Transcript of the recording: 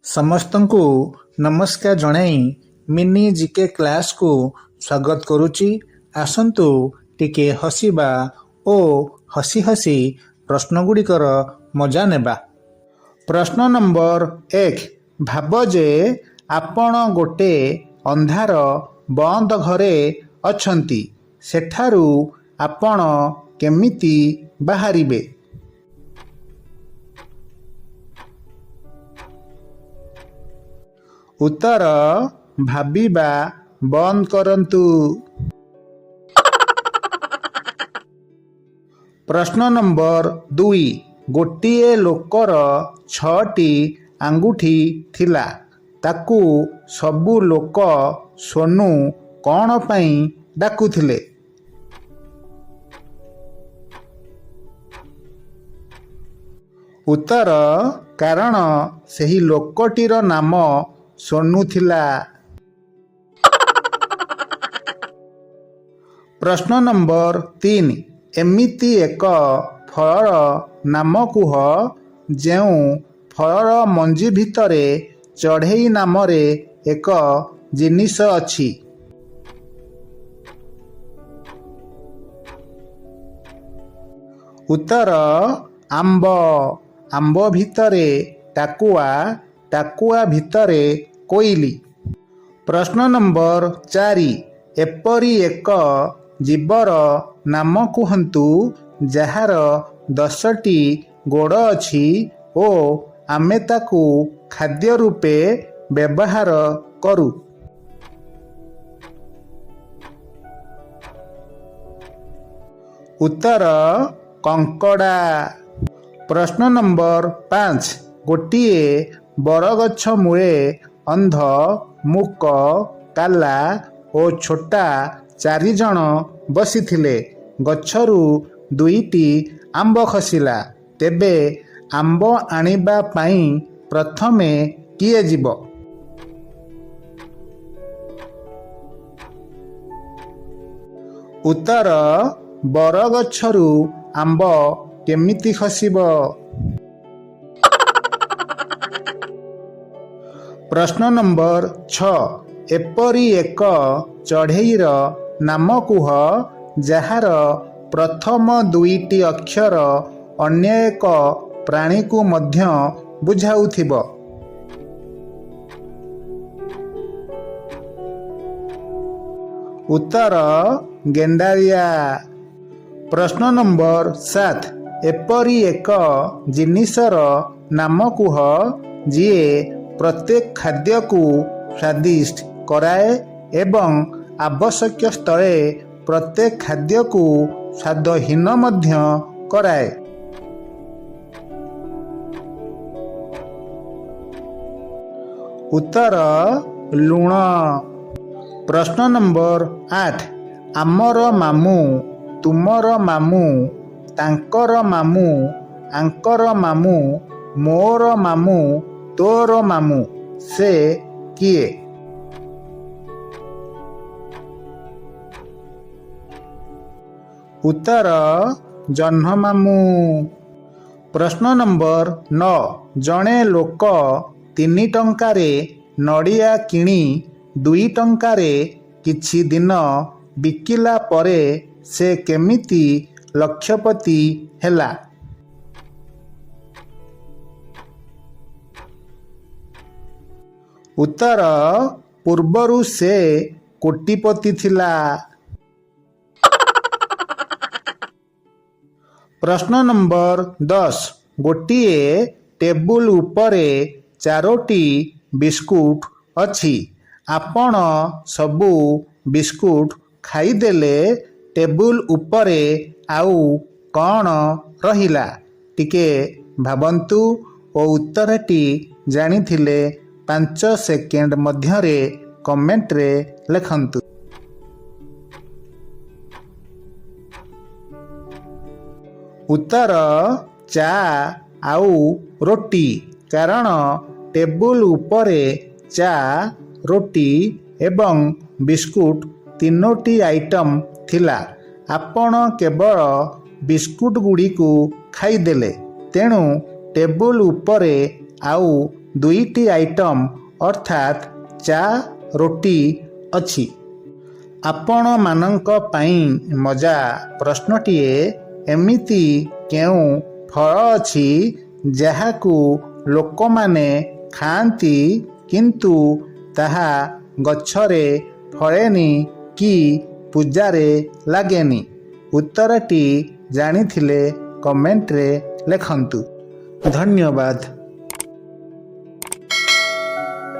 ସମସ୍ତଙ୍କୁ ନମସ୍କାର ଜଣାଇ ମିନି ଜିକେ କ୍ଲାସକୁ ସ୍ୱାଗତ କରୁଛି। ଆସନ୍ତୁ ଟିକେ ହସିବା ଓ ହସି ହସି ପ୍ରଶ୍ନଗୁଡ଼ିକର ମଜା ନେବା। ପ୍ରଶ୍ନ ନମ୍ବର 1। ଭାବ ଯେ ଆପଣ ଗୋଟେ ଅନ୍ଧାର ବନ୍ଦ ଘରେ ଅଛନ୍ତି। ସେଠାରୁ ଆପଣ କେମିତି ବାହାରିବେ? ଉତ୍ତର ଭାବିବା ବନ୍ଦ କରନ୍ତୁ। ପ୍ରଶ୍ନ ନମ୍ବର 2। ଗୋଟିଏ ଲୋକର 6ଟି ଆଙ୍ଗୁଠି ଥିଲା। ତାକୁ ସବୁ ଲୋକ ସୋନୁ କ'ଣ ପାଇଁ ଡାକୁଥିଲେ? ଉତ୍ତର କାରଣ ସେହି ଲୋକଟିର ନାମ ସୋନୁ ଥିଲା। ପ୍ରଶ୍ନ ନମ୍ବର 3। ଏମିତି ଏକ ଫଳର ନାମ କୁହ ଯେଉଁ ଫଳର ମଞ୍ଜି ଭିତରେ ଚଢ଼େଇ ନାମରେ ଏକ ଜିନିଷ ଅଛି। ଉତ୍ତର ଆମ୍ବ। ଆମ୍ବ ଭିତରେ ଟାକୁଆ, ଟାକୁଆ ଭିତରେ କୋଇଲି। ପ୍ରଶ୍ନ ନମ୍ବର 4। ଏପରି ଏକ ଜୀବର ନାମ କୁହନ୍ତୁ ଯାହାର 10ଟି ଗୋଡ଼ ଅଛି ଓ ଆମେ ତାକୁ ଖାଦ୍ୟ ରୂପେ ବ୍ୟବହାର କରୁ। ଉତ୍ତର କଙ୍କଡ଼ା। ପ୍ରଶ୍ନ ନମ୍ବର 5। ଗୋଟିଏ ବରଗଛ ମୂଳେ ଅନ୍ଧ, ମୂକ, କାଲା ଓ ଛୋଟା 4 ଜଣ ବସିଥିଲେ। ଗଛରୁ 2ଟି ଆମ୍ବ ଖସିଲା। ତେବେ ଆମ୍ବ ଆଣିବା ପାଇଁ ପ୍ରଥମେ କିଏ ଯିବ? ଉତ୍ତର ବରଗଛରୁ ଆମ୍ବ କେମିତି ଖସିବ? ପ୍ରଶ୍ନ ନମ୍ବର 6। ଏପରି ଏକ ଚଢ଼େଇର ନାମ କୁହ ଯାହାର ପ୍ରଥମ 2ଟି ଅକ୍ଷର ଅନ୍ୟ ଏକ ପ୍ରାଣୀକୁ ମଧ୍ୟ ବୁଝାଉଥିବ। ଉତ୍ତର ଗେଣ୍ଡାଳିଆ। ପ୍ରଶ୍ନ ନମ୍ବର 7। ଏପରି ଏକ ଜିନିଷର ନାମ କୁହ ଯିଏ ପ୍ରତ୍ୟେକ ଖାଦ୍ୟକୁ ସ୍ୱାଦିଷ୍ଟ କରାଏ ଏବଂ ଆବଶ୍ୟକ ସ୍ଥଳେ ପ୍ରତ୍ୟେକ ଖାଦ୍ୟକୁ ସ୍ୱାଦହୀନ ମଧ୍ୟ କରାଏ। ଉତ୍ତର ଲୁଣ। ପ୍ରଶ୍ନ ନମ୍ବର 8। ଆମର ମାମୁଁ, ତୁମର ମାମୁଁ, ତାଙ୍କର ମାମୁଁ, ଆଙ୍କର ମାମୁଁ, ମୋର ମାମୁଁ, ତୋର ମାମୁଁ, ସେ କିଏ? ଉତ୍ତର ଜହ୍ନ ମାମୁଁ। ପ୍ରଶ୍ନ ନମ୍ବର 9। ଜଣେ ଲୋକ 3 ଟଙ୍କାରେ ନଡ଼ିଆ କିଣି 2 ଟଙ୍କାରେ କିଛି ଦିନ ବିକିଲା ପରେ ସେ କେମିତି ଲକ୍ଷପତି ହେଲା? ଉତ୍ତର ପୂର୍ବରୁ ସେ କୋଟିପତି ଥିଲା। ପ୍ରଶ୍ନ ନମ୍ବର 10। ଗୋଟିଏ ଟେବୁଲ ଉପରେ 4ଟି ବିସ୍କୁଟ ଅଛି। ଆପଣ ସବୁ ବିସ୍କୁଟ ଖାଇଦେଲେ। ଟେବୁଲ ଉପରେ ଆଉ କ'ଣ ରହିଲା? ଟିକେ ଭାବନ୍ତୁ ଓ ଉତ୍ତରଟି ଜାଣିଥିଲେ 5 ସେକେଣ୍ଡ ମଧ୍ୟରେ କମେଣ୍ଟରେ ଲେଖନ୍ତୁ। ଉତ୍ତର ଚା ଆଉ ରୁଟି। କାରଣ ଟେବୁଲ ଉପରେ ଚା, ରୁଟି ଏବଂ ବିସ୍କୁଟ 3ଟି ଆଇଟମ ଥିଲା। ଆପଣ କେବଳ ବିସ୍କୁଟ ଗୁଡ଼ିକୁ ଖାଇଦେଲେ। ତେଣୁ ଟେବୁଲ ଉପରେ ଆଉ ଦୁଇଟି ଆଇଟମ୍ ଅର୍ଥାତ୍ ଚା ରୁଟି ଅଛି। ଆପଣମାନଙ୍କ ପାଇଁ ମଜା ପ୍ରଶ୍ନଟିଏ, ଏମିତି କେଉଁ ଫଳ ଅଛି ଯାହାକୁ ଲୋକମାନେ ଖାଆନ୍ତି କିନ୍ତୁ ତାହା ଗଛରେ ଫଳେନି କି ପୂଜାରେ ଲାଗେନି? ଉତ୍ତରଟି ଜାଣିଥିଲେ କମେଣ୍ଟରେ ଲେଖନ୍ତୁ। ଧନ୍ୟବାଦ।